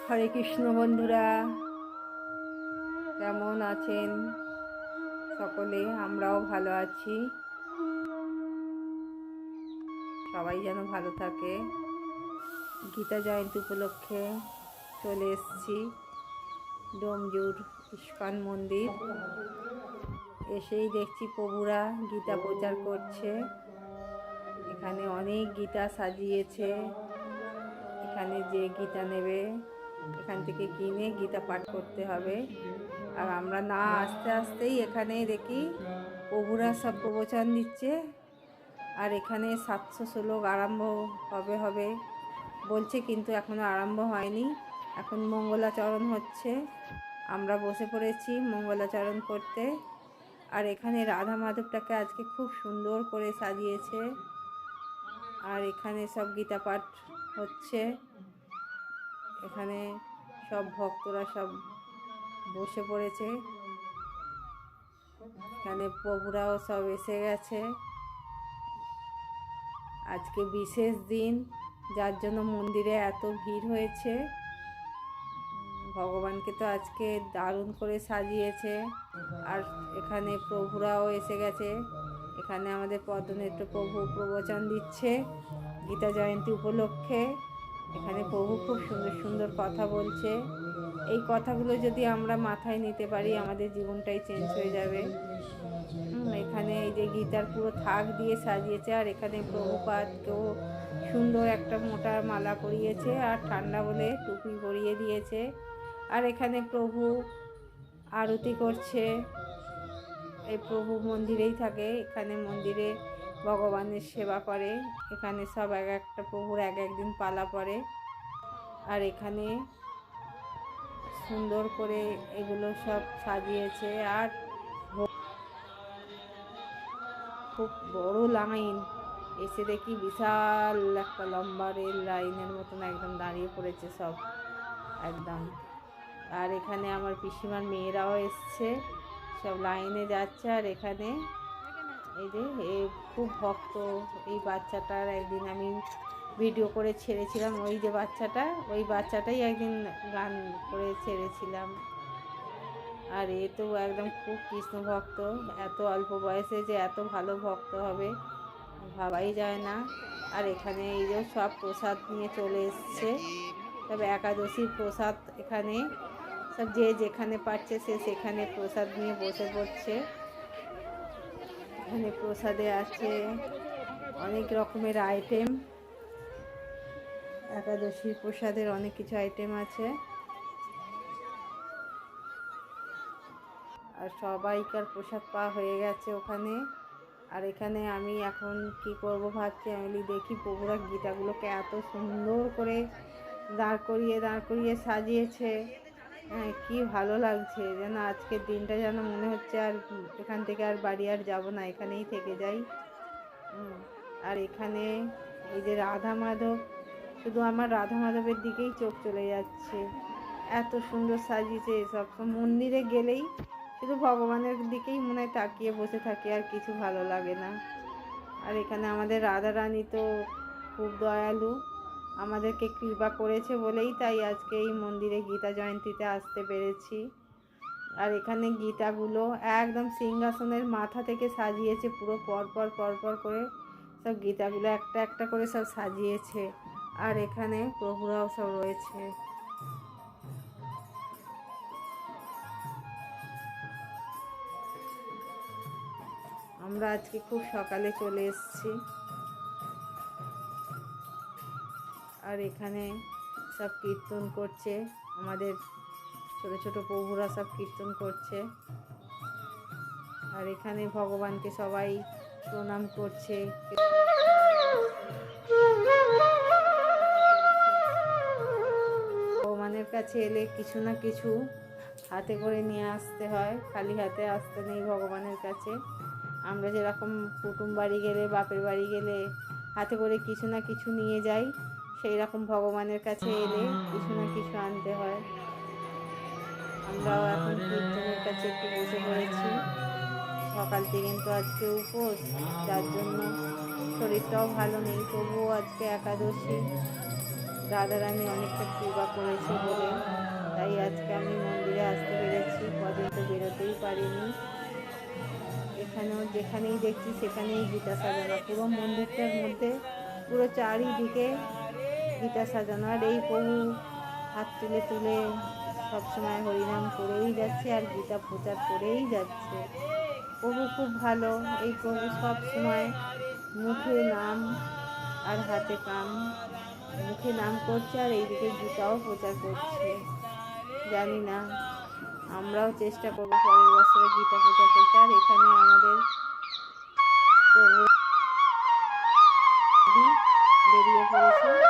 হরে কৃষ্ণ বন্ধুরা, কেমন আছেন সকলে? আমরাও ভালো আছি। সবাই যেন ভালো থাকে। গীতা জয়ন্তী উপলক্ষে চলে এসেছি ডোমজুর ইস্কন মন্দির। এসেই দেখছি প্রভুরা গীতা প্রচার করছে। এখানে অনেক গীতা সাজিয়েছে। এখানে যে গীতা নেবে এখান থেকে কিনে গীতা পাঠ করতে হবে। আর আমরা না আস্তে আস্তেই এখানে দেখি প্রভুরা সব প্রবচন দিচ্ছে। আর এখানে 700 শ্লোক আরম্ভ হবে বলছে, কিন্তু এখনও আরম্ভ হয়নি। এখন মঙ্গলাচরণ হচ্ছে। আমরা বসে পড়েছি মঙ্গলাচরণ করতে। আর এখানে রাধা মাধবটাকে আজকে খুব সুন্দর করে সাজিয়েছে। আর এখানে সব গীতা পাঠ হচ্ছে। এখানে সব ভক্তরা সব বসে পড়েছে। এখানে প্রভুরাও সব এসে গেছে। আজকে বিশেষ দিন, যার জন্য মন্দিরে এত ভিড় হয়েছে। ভগবানকে তো আজকে দারুণ করে সাজিয়েছে। আর এখানে প্রভুরাও এসে গেছে। এখানে আমাদের পদ্মনেত্র প্রভু প্রবচন দিচ্ছে গীতা জয়ন্তী উপলক্ষে। এখানে প্রভু খুব সুন্দর সুন্দর কথা বলছে। এই কথাগুলো যদি আমরা মাথায় নিতে পারি, আমাদের জীবনটাই চেঞ্জ হয়ে যাবে। এখানে এই যে গীতার পুরো থাক দিয়ে সাজিয়েছে। আর এখানে প্রভুপাদকেও সুন্দর একটা মোটা মালা পরিয়েছে, আর ঠান্ডা বলে টুপি পরিয়ে দিয়েছে। আর এখানে প্রভু আরতি করছে। এই প্রভু মন্দিরেই থাকে। এখানে মন্দিরে ভগবানের সেবা করে। এখানে সব এক একটা প্রভুর এক একদিন পালা পড়ে। আর এখানে সুন্দর করে এগুলো সব সাজিয়েছে। আর খুব বড় লাইন। এসে দেখি বিশাল একটা লম্বা রেল লাইনের মতন একদম দাঁড়িয়ে পড়েছে সব একদম। আর এখানে আমার পিসিমার মেয়েরাও এসছে, সব লাইনে যাচ্ছে। আর এখানে এই যে খুব ভক্ত এই বাচ্চাটার একদিন আমি ভিডিও করে ছেড়েছিলাম। ওই যে বাচ্চাটা, ওই বাচ্চাটাই একদিন গান করে ছেড়েছিলাম। আর এ তো একদম খুব কৃষ্ণ ভক্ত। এত অল্প বয়সে যে এত ভালো ভক্ত হবে ভাবাই যায় না। আর এখানে এই যে সব প্রসাদ নিয়ে চলে এসছে। তবে একাদশীর প্রসাদ এখানে সব যে যেখানে পাচ্ছে সে সেখানে প্রসাদ নিয়ে বসে পড়ছে। এখানে প্রসাদে আছে অনেক রকমের আইটেম। একাদশীর প্রসাদের অনেক কিছু আইটেম আছে। আর সবাইকার প্রসাদ পাওয়া হয়ে গেছে ওখানে। আর এখানে আমি এখন কি করব ভাবছি। আমি দেখি প্রভুরা গীতাগুলোকে এত সুন্দর করে দাঁড় করিয়ে সাজিয়েছে। হ্যাঁ, কি ভালো লাগছে। যেন আজকের দিনটা যেন মনে হচ্ছে আর এখান থেকে আর বাড়ি আর যাব না, এখানেই থেকে যাই। আর এখানে এই যে রাধা মাধব, শুধু আমার রাধা মাধবের দিকেই চোখ চলে যাচ্ছে। এত সুন্দর সাজিয়েছে। সবসময় মন্দিরে গেলেই শুধু ভগবানের দিকেই মনে হয় তাকিয়ে বসে থাকি, আর কিছু ভালো লাগে না। আর এখানে আমাদের রাধা রানী তো খুব দয়ালু, আমাদেরকে কৃপা করেছে বলেই তাই আজকে এই মন্দিরে গীতা জয়ন্তীতে আসতে পেরেছি। আর এখানে গীতাগুলো একদম সিংহাসনের মাথা থেকে সাজিয়েছে, পুরো পরপর করে সব গীতাগুলো একটা একটা করে সব সাজিয়েছে। আর এখানে প্রভুরাও সব রয়েছে। আমরা আজকে খুব সকালে চলে এসেছি। আর এখানে সব কীর্তন করছে, আমাদের ছোট ছোট প্রভুরা সব কীর্তন করছে। আর এখানে ভগবানকে সবাই প্রণাম করছে। ভগবানের কাছে এলে কিছু না কিছু হাতে করে নিয়ে আসতে হয়, খালি হাতে আসতে নেই ভগবানের কাছে। আমরা যেরকম কুটুম বাড়ি গেলে, বাপের বাড়ি গেলে হাতে করে কিছু না কিছু নিয়ে যাই, সেই রকম ভগবানের কাছে এলে কিছু না কিছু আনতে হয়। আমরাও এখন কীর্তনের কাছে একটু বসে পড়েছি। সকাল থেকে কিন্তু আজকে উপোস, যার জন্য শরীরটাও ভালো নেই। তবুও আজকে একাদশী, রাধারানী অনেকটা কৃপা করেছে বলে তাই আজকে আমি মন্দিরে আসতে পেরেছি, কদিন তো বেরোতেই পারিনি। এখানেও যেখানেই দেখছি সেখানেই গীতা সাজানো, পুরো মন্দিরটার মধ্যে পুরো চারিদিকে গীতা সাজানো। আর এই প্রভু হাত তুলে তুলে সবসময় হরিনাম করেই যাচ্ছে আর গীতা প্রচার করেই যাচ্ছে। প্রভু খুব ভালো, এই প্রভু সব সময় মুখে নাম আর হাতে কাম, মুখে নাম করছে আর এইদিকে গীতাও প্রচার করছে। জানি না, আমরাও চেষ্টা করবো পরের বছরে গীতা প্রচার করতে। আর এখানে আমাদের প্রভু বেরিয়ে পড়েছে।